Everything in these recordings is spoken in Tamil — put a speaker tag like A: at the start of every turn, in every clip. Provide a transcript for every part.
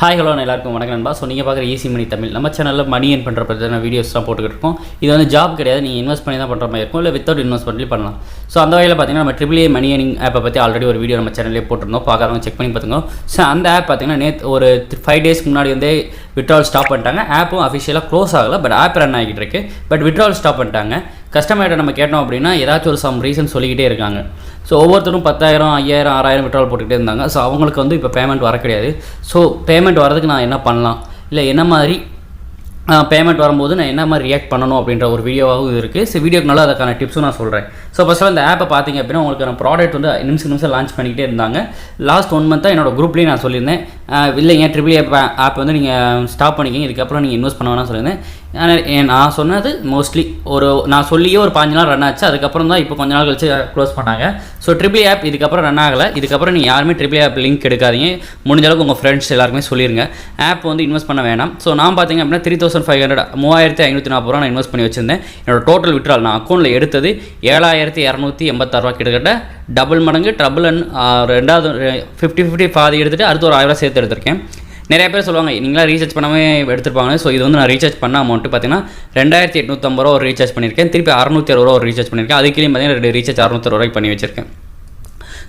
A: ஹாய் ஹலோ எல்லாருக்கும் வணக்கம் நண்பா. ஸோ நீங்கள் பார்க்குற ஈஸி மணி தமிழ் நம்ம சேனலில் மணி ஏர்ன் பண்ணுற பற்றின வீடியோஸ் தான் போட்டுக்கிட்டு இருக்கோம். இது வந்து ஜாப் கிடையாது, நீங்கள் இன்வெஸ்ட் பண்ணி தான் பண்ணுற மாதிரி இருக்கும், இல்லை வித்தவுட் இன்வெஸ்ட்மெண்ட்லேயும் பண்ணலாம். ஸோ அந்த வகையில் பார்த்தீங்கன்னா நம்ம ட்ரிபிள் ஏ மணி ஏர்னிங் ஆப்பை பற்றி ஆல்ரெடி ஒரு வீடியோ நம்ம சேனல்லே போட்டிருந்தோம், பார்க்காதவங்க செக் பண்ணி பார்த்துங்க. ஸோ அந்த ஆப் பார்த்தீங்கன்னா நேற்று ஒரு 5 டேஸ்க்கு முன்னாடி வந்து விட்ரால் ஸ்டாப் பண்ணிட்டாங்க. ஆப்பும் அஃபிஷியலாக க்ளோஸ் ஆகலை, பட் ஆப் ரன் ஆகிட்டு இருக்கு. பட் விட்ரால் ஸ்டாப் பண்ணிட்டாங்க. கஸ்டமர்கிட்ட நம்ம கேட்டோம் அப்படின்னா ஏதாச்சும் ஒரு சம் ரீசன் சொல்லிக்கிட்டே இருக்காங்க. ஸோ ஒவ்வொருத்தரும் 10,000 5,000 6,000 விட்ரால் போட்டுக்கிட்டே இருந்தாங்க. ஸோ அவங்களுக்கு வந்து இப்போ பேமெண்ட் வர கிடையாது. ஸோ பேமெண்ட் வரதுக்கு நான் என்ன பண்ணலாம், இல்லை என்ன மாதிரி பேமெண்ட் வரும்போது நான் என்ன மாதிரி ரியாக்ட் பண்ணணும் அப்படின்ற ஒரு வீடியோவாகவும் இருக்குது. ஸோ வீடியோக்கு நல்லா அதுக்கான டிப்ஸும் நான் சொல்கிறேன். ஸோ ஃபஸ்ட்டு இந்த ஆப்பை பார்த்தீங்க அப்படின்னா உங்களுக்கு ப்ராடக்ட் வந்து நிமிஷம் லான்ச் பண்ணிக்கிட்டே இருந்தாங்க. லாஸ்ட் 1 மந்த்தாக என்னோட குரூப்லேயும் நான் சொல்லியிருந்தேன், இல்லைங்க ட்ரிபிள் ஏ ஆப் வந்து நீங்கள் ஸ்டாப் பண்ணிக்கிங்க, இதுக்கப்புறம் நீங்கள் இன்வெஸ்ட் பண்ண வேணாம்னு சொல்லியிருந்தேன். நான் சொன்னது மோஸ்ட்லி நான் சொல்லியே ஒரு 5 நாள் ரன் ஆச்சு. அதுக்கப்புறம் தான் இப்போ கொஞ்ச நாள் கழிச்சு க்ளோஸ் பண்ணாங்க. ஸோ ட்ரிபிள் ஆப் இதுக்கப்புறம் ரன் ஆகலை. இதுக்கப்புறம் நீங்கள் யாருமே ட்ரிபிள் ஆப் லிங்க் எடுக்காதீங்க. முடிஞ்ச அளவுக்கு உங்கள் ஃப்ரெண்ட்ஸ் எல்லாருக்குமே சொல்லிடுங்க, ஆப் வந்து இன்வெஸ்ட் பண்ண வேணாம். ஸோ நான் பார்த்தீங்க அப்படின்னா 3,500 3,540 ரூபா நான் இன்வெஸ்ட் பண்ணி வச்சிருந்தேன். என்னோட டோட்டல் விட்ரால் நான் அக்கௌண்ட்டில் எடுத்தது 7,286 ரூபா, கிட்டத்தட்ட டபுள் மடங்கு ட்ரபிள் அண்ட் ரெண்டாவது 50-50 பாதி எடுத்துகிட்டு அடுத்து ஒரு 1000 ரூபா சேர்த்து எடுத்திருக்கேன். நிறைய பேர் சொல்லுவாங்க நீங்களாம் ரீசார்ஜ் பண்ணாமல் எடுத்துருப்பாங்க. ஸோ இது வந்து நான் ரீசார்ஜ் பண்ண அமௌண்ட்டு பார்த்தீங்கன்னா 2,850 ரூபா ஒரு ரீசார்ஜ் பண்ணியிருக்கேன். திருப்பி 660 ரூபா ஒரு ரீசார்ஜ் பண்ணியிருக்கேன். அதுக்கேயும் பார்த்தீங்கன்னா 2 ரீசார்ஜ் 660 ரூபாய்க்கு பண்ணி வச்சிருக்கேன்.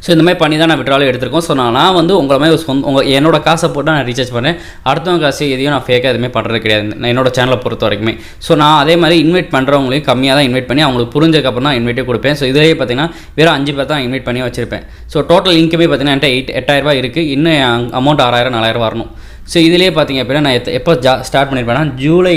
A: ஸோ இந்த மாதிரி பண்ணி தான் நான் விட்ராலே எடுத்திருக்கோம். ஸோ நான் வந்து உங்களை மாதிரி என்னோட காசை போட்டு நான் ரீசார்ஜ் பண்ணேன். அடுத்தவங்க காசு எதையும் நான் ஃபேக்காக எதுவுமே பண்ணுறது கிடையாது நான் என்னோட சேனலை பொறுத்த வரைக்குமே. ஸோ நான் அதே மாதிரி இன்வைட் பண்ணுறவங்களையும் கம்மியாக தான் இன்வைட் பண்ணி அவங்களுக்கு புரிஞ்சதுக்கப்புறம் தான் இன்வைட்டே கொடுப்பேன். ஸோ இதிலேயே பார்த்தீங்கன்னா வெறும் 5 பேர் தான் இன்வைட் பண்ணி வச்சிருப்பேன். ஸோ டோட்டல் இன்கமே பார்த்தீங்கன்னா என்கிட்ட 8,000 ரூபா இருக்குது. இன்னும் அமௌண்ட் 6,000 4,000 வரணும். ஸோ இதிலே பார்த்தீங்க அப்படின்னா நான் எப்போ ஸ்டார்ட் பண்ணியிருப்பேன்னா ஜூலை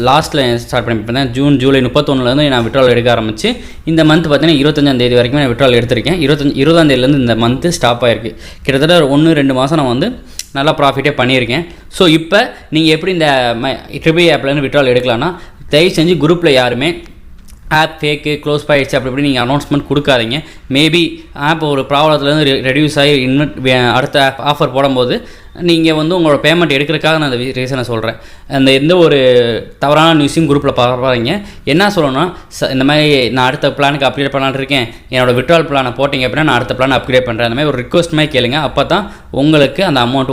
A: லாஸ்ட்டில் ஸ்டார்ட் பண்ணியிருப்பேன். ஜூலை 31 நான் விட்ரால் எடுக்க ஆரம்பிச்சு இந்த மந்த் பார்த்தீங்கன்னா 25ஆம் தேதி வரைக்கும் நான் விட்ரால் எடுத்திருக்கேன். 20ஆம் தேதியிலேருந்து இந்த மந்த்து ஸ்டாப் ஆகிருக்கு. கிட்டத்தட்ட 1-2 மாதம் நான் வந்து நல்லா ப்ராஃபிட்டே பண்ணியிருக்கேன். ஸோ இப்போ நீங்கள் எப்படி இந்த ட்ரிபிள் ஆப்லேருந்து விட்ரால் எடுக்கலாம்னா தயவு செஞ்சு குரூப்பில் யாருமே ஆப் ஃபேக்கு க்ளோஸ் ஆகிடுச்சு அப்படி நீங்கள் அனௌன்ஸ்மெண்ட் கொடுக்காதீங்க. மேபி ஆப் ஒரு ப்ராப்ளத்துலேருந்து ரெடியூஸ் ஆகி அடுத்த ஆஃபர் போடும்போது நீங்கள் வந்து உங்களோட பேமெண்ட் எடுக்கிறதுக்காக நான் அந்த ரீசனை சொல்கிறேன். அந்த எந்த ஒரு தவறான நியூஸையும் குரூப்பில் பார்க்குறீங்க. என்ன சொல்லணும்னா இந்த மாதிரி நான் அடுத்த பிளானுக்கு அப்கிரேட் பண்ணலான்னு இருக்கேன், என்னோடய விட்ரால் பிளானை போட்டிங்க அப்படின்னா நான் அடுத்த பிளான் அப்கிரேட் பண்ணுறேன். அந்த மாதிரி ஒரு ரிக்வஸ்ட் மாதிரி கேளுங்க. அப்போ தான் உங்களுக்கு அந்த அமௌண்ட்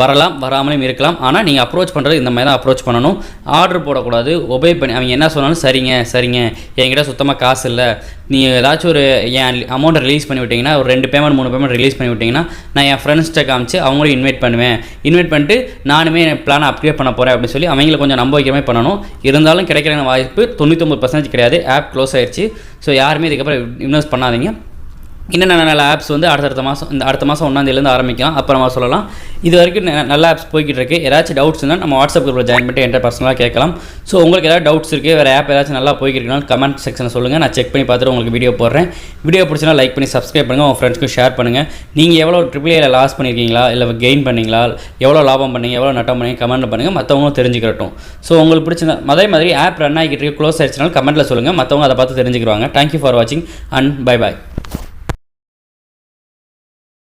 A: வரலாம், வராமலும் இருக்கலாம். ஆனால் நீங்கள் அப்ரோச் பண்ணுறது இந்த மாதிரி தான் அப்ரோச் பண்ணணும். ஆர்டர் போடக்கூடாது. ஒபே பண்ணி அவங்க என்ன சொன்னாலும் சரிங்க என்கிட்ட சுத்தமாக காசு இல்லை, நீங்கள் ஏதாச்சும் ஒரு என் அமௌண்ட்டை ரிலீஸ் பண்ணி விட்டிங்கன்னா ஒரு 2 பேமெண்ட் 3 பேமெண்ட் ரிலீஸ் பண்ணி விட்டிங்கன்னா நான் என் ஃப்ரெண்ட்ஸ்கிட்ட காமிச்சு அவங்களும் இன்வைட் பண்ணுவேன். இன்வைட் பண்ணிட்டு நானுமே என் பிளானை அப்கிரேட் பண்ண போகிறேன் அப்படின்னு சொல்லி அவங்கள கொஞ்சம் நம்ப வைக்கிற மாதிரி பண்ணணும். இருந்தாலும் கிடைக்கிற வாய்ப்பு 99% கிடையாது. ஆப் க்ளோஸ் ஆகிடுச்சு. ஸோ யாருமே இதுக்கப்புறம் இன்வெஸ்ட் பண்ணாதீங்க. இன்னும் நல்ல ஆப்ஸ் வந்து அடுத்த மாதம் 1ஆம் தேதியிலேருந்து ஆரம்பிக்கலாம். அப்புறமா சொல்லலாம். இது வரைக்கும் நல்ல ஆப்ஸ் போய்கிட்டு இருக்குது. ஏதாச்சும் டவுட்ஸ் இருந்தால் நம்ம வாட்ஸ்அப் குரூப்பில் ஜாயின் பண்ணிட்டு என்கிட்ட பர்சனலாக கேட்கலாம். ஸோ உங்களுக்கு ஏதாவது டவுட்ஸ் இருக்குது, வேறு ஆப் ஏதாச்சும் நல்லா போய்க்கிருக்கனாலும் கமெண்ட் செக்ஷனில் சொல்லுங்கள். நான் செக் பண்ணி பார்த்துட்டு உங்களுக்கு வீடியோ போடுறேன். வீடியோ பிடிச்சினா லைக் பண்ணி சப்ஸ்கிரைப் பண்ணுங்கள், உங்கள் ஃப்ரெண்ட்ஸ்க்கும் ஷேர் பண்ணுங்கள். நீங்கள் எவ்வளோ ட்ரிபிள் ஏல லாஸ் பண்ணியிருக்கீங்களா, இல்லை கெயின் பண்ணிங்களா, எவ்வளோ லாபம் பண்ணீங்க, எவ்வளோ நட்டம் பண்ணீங்க கமெண்ட் பண்ணுங்கள், மற்றவங்களும் தெரிஞ்சுக்கிறட்டும். ஸோ உங்களுக்கு பிடிச்ச அதே மாதிரி ஆப் ரன் ஆகிட்டு இருக்கு க்ளோஸ் ஆகிடுச்சுனாலும் கமெண்ட்டில் சொல்லுங்கள், மற்றவங்க அதை பார்த்து தெரிஞ்சுக்கிறாங்க. தேங்க்யூ ஃபார் வாட்சிங் அண்ட் பை பாய்.